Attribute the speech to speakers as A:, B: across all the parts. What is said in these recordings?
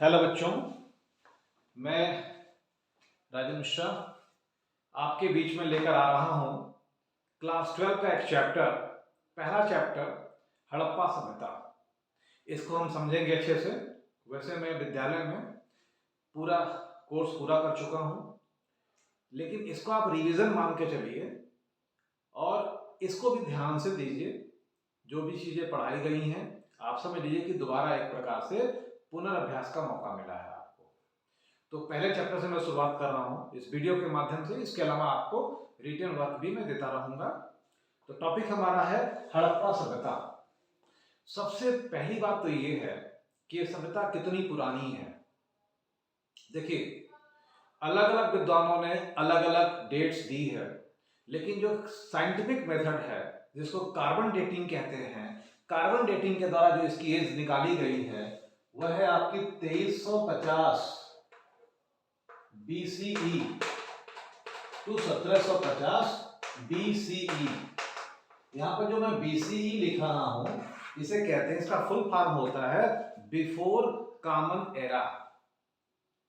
A: Hello बच्चों, मैं राजन मिश्रा आपके बीच में लेकर आ रहा हूँ क्लास 12 का एक चैप्टर, पहला चैप्टर हड़प्पा सभ्यता। इसको हम समझेंगे अच्छे से। वैसे मैं विद्यालय में पूरा कोर्स पूरा कर चुका हूँ, लेकिन इसको आप रिवीजन मान के चलिए और इसको भी ध्यान से दीजिए। जो भी चीज़ें पढ़ाई गई हैं आप समझ लीजिए कि दोबारा एक प्रकार से पुनर्अभ्यास का मौका मिला है आपको। तो पहले चैप्टर से मैं शुरुआत कर रहा हूँ इस वीडियो के माध्यम से। इसके अलावा आपको रिटन वर्क भी मैं देता रहूंगा। तो टॉपिक हमारा है हड़प्पा सभ्यता। सबसे पहली बात तो ये है कि ये सभ्यता कितनी पुरानी है। देखिए, अलग अलग विद्वानों ने अलग अलग डेट्स दी है, लेकिन जो साइंटिफिक मेथड है जिसको कार्बन डेटिंग कहते हैं, कार्बन डेटिंग के द्वारा जो इसकी एज निकाली गई है वह है आपकी 2350 BCE टू 1750 BCE। यहां पर जो मैं BCE लिख रहा हूं इसे कहते हैं, इसका फुल फॉर्म होता है बिफोर कॉमन एरा।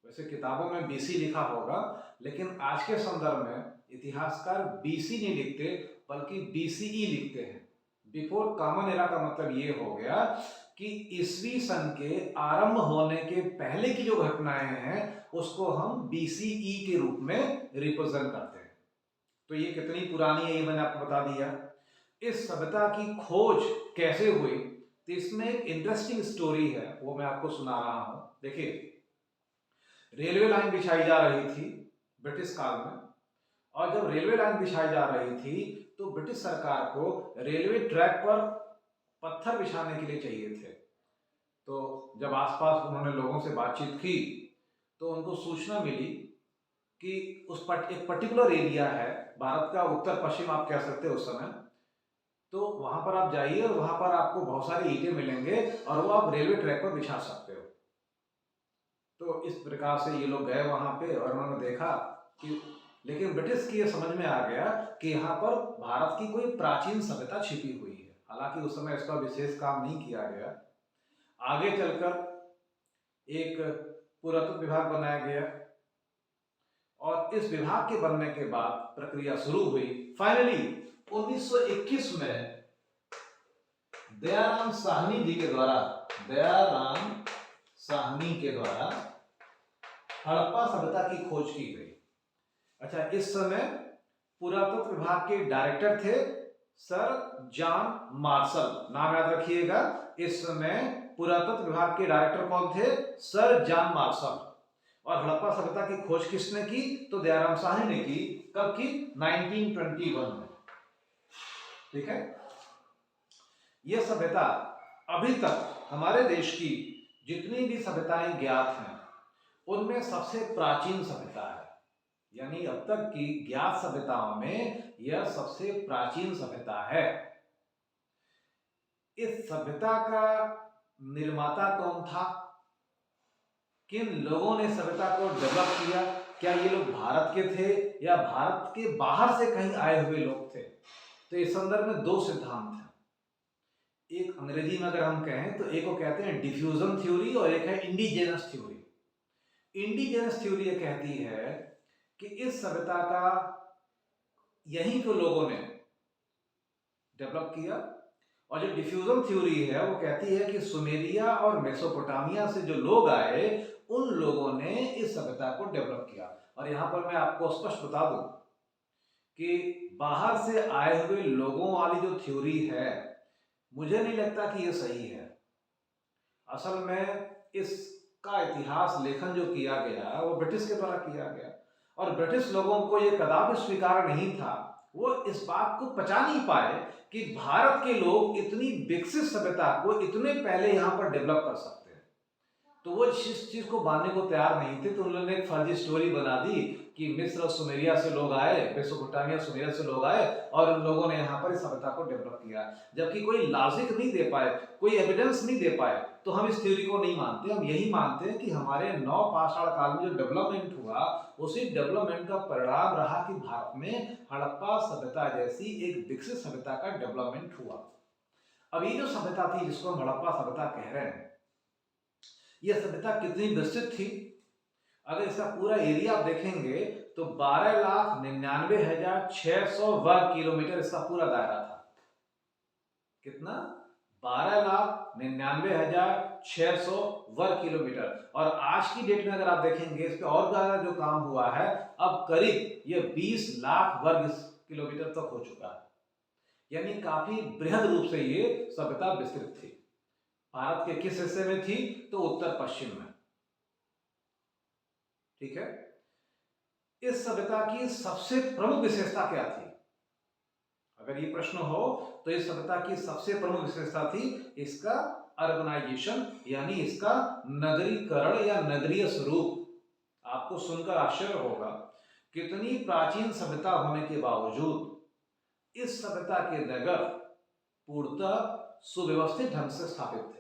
A: वैसे किताबों में BC लिखा होगा, लेकिन आज के संदर्भ में इतिहासकार BC नहीं लिखते बल्कि BCE लिखते हैं। बिफोर कॉमन एरा का मतलब ये हो गया कि ईसवी सन के आरंभ होने के पहले की जो घटनाएं हैं उसको हम BCE के रूप में रिप्रेजेंट करते हैं। तो ये कितनी पुरानी है ये मैंने आपको बता दिया। इस सभ्यता की खोज कैसे हुई, तो इसमें एक इंटरेस्टिंग स्टोरी है, वो मैं आपको सुना रहा हूं। देखिए, रेलवे लाइन बिछाई जा रही थी ब्रिटिश काल में, और जब रेलवे लाइन बिछाई जा रही थी तो ब्रिटिश सरकार को रेलवे ट्रैक पर पत्थर बिछाने के लिए चाहिए थे। तो जब आसपास उन्होंने लोगों से बातचीत की तो उनको सूचना मिली कि एक पर्टिकुलर एरिया है, भारत का उत्तर पश्चिम आप कह सकते हो उस समय, तो वहां पर आप जाइए और वहां पर आपको बहुत सारी ईंटें मिलेंगे और वो आप रेलवे ट्रैक पर बिछा सकते हो। तो इस प्रकार से ये लोग गए वहां पे और उन्होंने देखा कि, लेकिन ब्रिटिश की ये समझ में आ गया कि यहाँ पर भारत की कोई प्राचीन सभ्यता छिपी हुई है। हालांकि उस समय इसका विशेष काम नहीं किया गया। आगे चलकर एक पुरातत्व विभाग बनाया गया और इस विभाग के बनने के बाद प्रक्रिया शुरू हुई। फाइनली 1921 में दयाराम साहनी जी के द्वारा, दयाराम साहनी के द्वारा हड़प्पा सभ्यता की खोज की गई। अच्छा, इस समय पुरातत्व विभाग के डायरेक्टर थे सर जॉन मार्शल, नाम याद रखिएगा। इस समय पुरातत्व विभाग के डायरेक्टर कौन थे? Sir John Marshall. और हड़प्पा सभ्यता की खोज किसने की? तो दयाराम साहनी ने की। कब की? 1921 में। ठीक है। यह सभ्यता अभी तक हमारे देश की जितनी भी सभ्यताएं ज्ञात हैं उनमें सबसे प्राचीन सभ्यता है। यानी अब तक की ज्ञात सभ्यताओं में यह सबसे प्राचीन सभ्यता है। इस सभ्यता का निर्माता कौन था? किन लोगों ने सभ्यता को डेवलप किया? क्या ये लोग भारत के थे या भारत के बाहर से कहीं आए हुए लोग थे? तो इस संदर्भ में दो सिद्धांत हैं। एक अंग्रेजी में अगर हम कहें तो एक को कहते हैं डिफ्यूजन थ्योरी और एक है इंडिजेनस थ्योरी। इंडिजेनस थ्योरी ये कहती है कि इस सभ्यता का यहीं के लोगों ने डेवलप किया, और जो डिफ्यूजन थ्योरी है वो कहती है कि सुमेरिया और मेसोपोटामिया से जो लोग आए उन लोगों ने इस सभ्यता को डेवलप किया। और यहां पर मैं आपको स्पष्ट बता दूं कि बाहर से आए हुए लोगों वाली जो थ्योरी है मुझे नहीं लगता कि ये सही है। असल में इसका इतिहास लेखन जो किया गया वो ब्रिटिश के द्वारा किया गया, और ब्रिटिश लोगों को ये कदापि स्वीकार नहीं था। वो इस बात को पचा नहीं पाए कि भारत के लोग इतनी विकसित सभ्यता को इतने पहले यहां पर डेवलप कर सकते हैं। तो वो इस चीज को मानने को तैयार नहीं थे। तो उन्होंने एक फर्जी स्टोरी बना दी कि मिस्र और सुमेरिया से लोग आए, मेसोपोटामिया सुमेरिया से लोग आए और उन लोगों ने यहाँ पर इस सभ्यता को डेवलप किया, जबकि कोई लॉजिक नहीं दे पाए, कोई एविडेंस नहीं दे पाए। तो हम इस थ्योरी को नहीं मानते। हम यही मानते हैं कि हमारे नव पाषाण काल में जो डेवलपमेंट हुआ उसी डेवलपमेंट का परिणाम रहा कि भारत में हड़प्पा सभ्यता जैसी एक विकसित सभ्यता का डेवलपमेंट हुआ। अब ये जो सभ्यता थी जिसको हम हड़प्पा सभ्यता कह रहे हैं, यह सभ्यता कितनी विस्तृत थी? अगर इसका पूरा एरिया आप देखेंगे तो 12,99,600 वर्ग किलोमीटर इसका पूरा दायरा था। कितना? 12,99,600 वर्ग किलोमीटर। और आज की डेट में अगर आप देखेंगे इस पे और ज्यादा जो काम हुआ है, अब करीब ये 20 लाख वर्ग किलोमीटर तक हो चुका है। यानी काफी बृहद रूप से ये सभ्यता विस्तृत थी। भारत के किस हिस्से में थी? तो उत्तर पश्चिम में। ठीक है। इस सभ्यता की सबसे प्रमुख विशेषता क्या थी? अगर ये प्रश्न हो तो इस सभ्यता की सबसे प्रमुख विशेषता थी इसका अर्बनाइजेशन, यानी इसका नगरीकरण या नगरीय स्वरूप। आपको सुनकर आश्चर्य होगा कितनी प्राचीन सभ्यता होने के बावजूद इस सभ्यता के नगर पूर्णतः सुव्यवस्थित ढंग से स्थापित थे।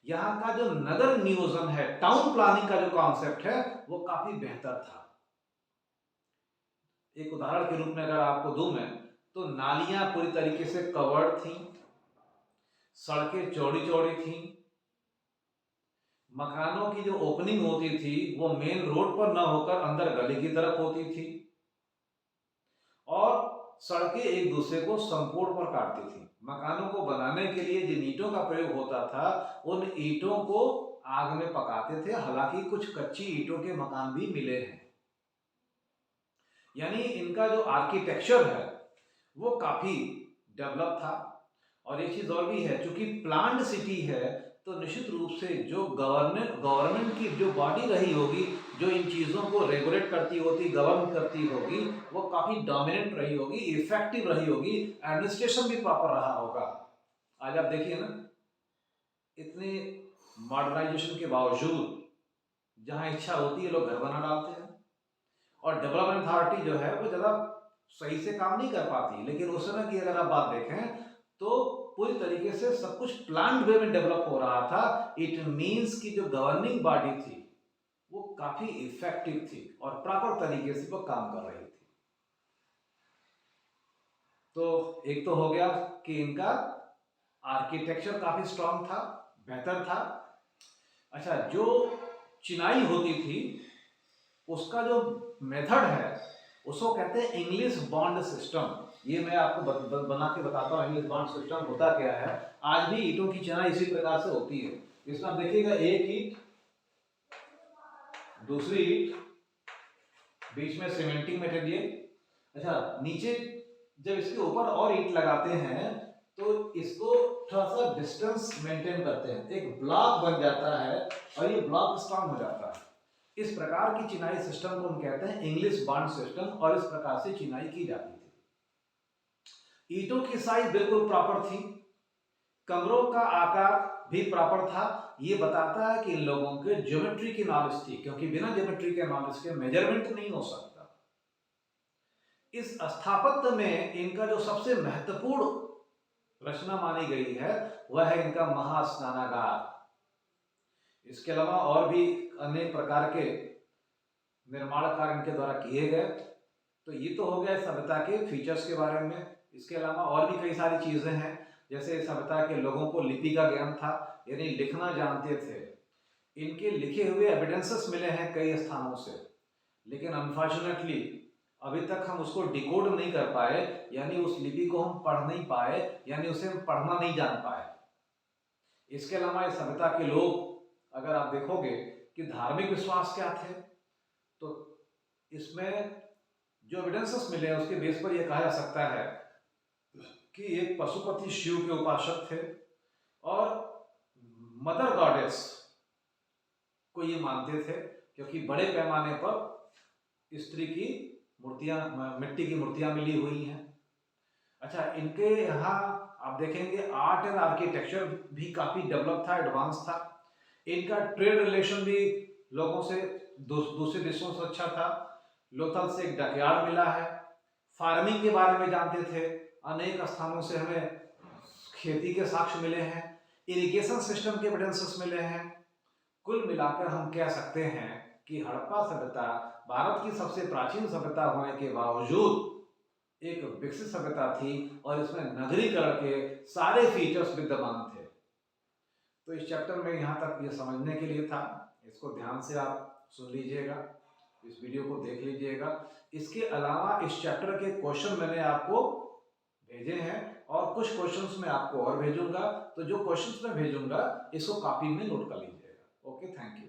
A: यहाँ का जो नगर नियोजन है, टाउन प्लानिंग का जो कॉन्सेप्ट है, वो काफी बेहतर था। एक उदाहरण के रूप में अगर आपको दूं मैं, तो नालियां पूरी तरीके से कवर्ड थी, सड़कें चौड़ी चौड़ी थी, मकानों की जो ओपनिंग होती थी वो मेन रोड पर न होकर अंदर गली की तरफ होती थी, और सड़कें एक दूसरे को संपूर्ण पर काटती थी। मकानों को बनाने के लिए जिन ईंटों का प्रयोग होता था, उन ईंटों को आग में पकाते थे। हालांकि कुछ कच्ची ईंटों के मकान भी मिले हैं। यानी इनका जो आर्किटेक्चर है वो काफी डेवलप था। और एक चीज और भी है, क्योंकि प्लान्ड सिटी है तो निश्चित रूप से जो गवर्नमेंट की जो बॉडी रही होगी, जो इन चीजों को रेगुलेट करती होगी, गवर्न करती होगी, वो काफी डोमिनेंट रही होगी, इफेक्टिव रही होगी, एडमिनिस्ट्रेशन भी प्रॉपर रहा होगा। आज आप देखिए ना, इतने मॉडर्नाइजेशन के बावजूद जहां इच्छा होती है लोग घर बना डालते हैं, और डेवलपमेंट अथॉरिटी जो है वो ज्यादा सही से काम नहीं कर पाती। लेकिन उस समय की अगर आप बात देखें तो पूरी तरीके से सब कुछ प्लान्ड वे में डेवलप हो रहा था। इट मींस कि जो गवर्निंग बॉडी थी वो काफी इफेक्टिव थी और प्रॉपर तरीके से वो काम कर रही थी। तो एक तो हो गया कि इनका आर्किटेक्चर काफी स्ट्रांग था, बेहतर था। अच्छा, जो चिनाई होती थी उसका जो मेथड है उसको कहते हैं इंग्लिश बॉन्ड सिस्टम। ये मैं आपको बना के बताता हूँ इंग्लिश बॉन्ड सिस्टम होता क्या है। आज भी ईंटों की चिनाई इसी प्रकार से होती है। इसमें आप देखिएगा, एक ईंट, दूसरी ईंट, बीच में सीमेंटिंग मटेरियल। अच्छा, नीचे जब इसके ऊपर और ईंट लगाते हैं तो इसको थोड़ा सा डिस्टेंस मेंटेन करते हैं, एक ब्लॉक बन जाता है और ये ब्लॉक स्ट्रांग हो जाता है। इस प्रकार की चिनाई सिस्टम को हम कहते हैं इंग्लिश बॉन्ड सिस्टम, और इस प्रकार से चिनाई की जाती थी। ईंटों की साइज बिल्कुल प्रॉपर थी, कमरों का आकार भी प्रॉपर था। ये बताता है कि इन लोगों के ज्योमेट्री की नॉलेज थी, क्योंकि बिना ज्योमेट्री के नॉलेज के मेजरमेंट नहीं हो सकता। इस स्थापत्य में इनका जो सबसे महत्वपूर्ण रचना मानी गई है वह है इनका महास्नानागार। इसके अलावा और भी अनेक प्रकार के निर्माण कार्य इनके द्वारा किए गए। तो ये तो हो गया सभ्यता के फीचर्स के बारे में। इसके अलावा और भी कई सारी चीजें हैं, जैसे सभ्यता के लोगों को लिपि का ज्ञान था, यानी लिखना जानते थे। इनके लिखे हुए एविडेंसेस मिले हैं कई स्थानों से, लेकिन अनफॉर्चुनेटली अभी तक हम उसको डिकोड नहीं कर पाए, यानी उस लिपि को हम पढ़ नहीं पाए, यानी उसे हम पढ़ना नहीं जान पाए। इसके अलावा इस सभ्यता के लोग, अगर आप देखोगे कि धार्मिक विश्वास क्या थे, तो इसमें जो एविडेंसेस मिले हैं उसके बेस पर यह कहा जा सकता है कि एक पशुपति शिव के उपासक थे और मदर गॉडेस को ये मानते थे, क्योंकि बड़े पैमाने पर स्त्री की मूर्तियां, मिट्टी की मूर्तियां मिली हुई हैं। अच्छा, इनके यहाँ आप देखेंगे आर्ट एंड आर्किटेक्चर भी काफी डेवलप था, एडवांस था। इनका ट्रेड रिलेशन भी लोगों से, दूसरे देशों से अच्छा था। लोथल से एक डकयार्ड मिला है। फार्मिंग के बारे में जानते थे, अनेक स्थानों से हमें खेती के साक्ष्य मिले हैं, इरिगेशन सिस्टम के एविडेंसेस मिले हैं। कुल मिलाकर हम कह सकते हैं कि हड़प्पा सभ्यता भारत की सबसे प्राचीन सभ्यता होने के बावजूद एक विकसित सभ्यता थी और इसमें नगरीकरण के सारे फीचर्स विद्यमान थे। तो इस चैप्टर में यहाँ तक ये समझने के लिए था, इसको ध्यान से आप सुन लीजिएगा, इस वीडियो को देख लीजिएगा। इसके अलावा इस चैप्टर के क्वेश्चन मैंने आपको भेजे हैं और कुछ क्वेश्चंस मैं आपको और भेजूंगा, तो जो क्वेश्चंस मैं भेजूंगा इसको कॉपी में नोट कर लीजिएगा। Okay, thank you.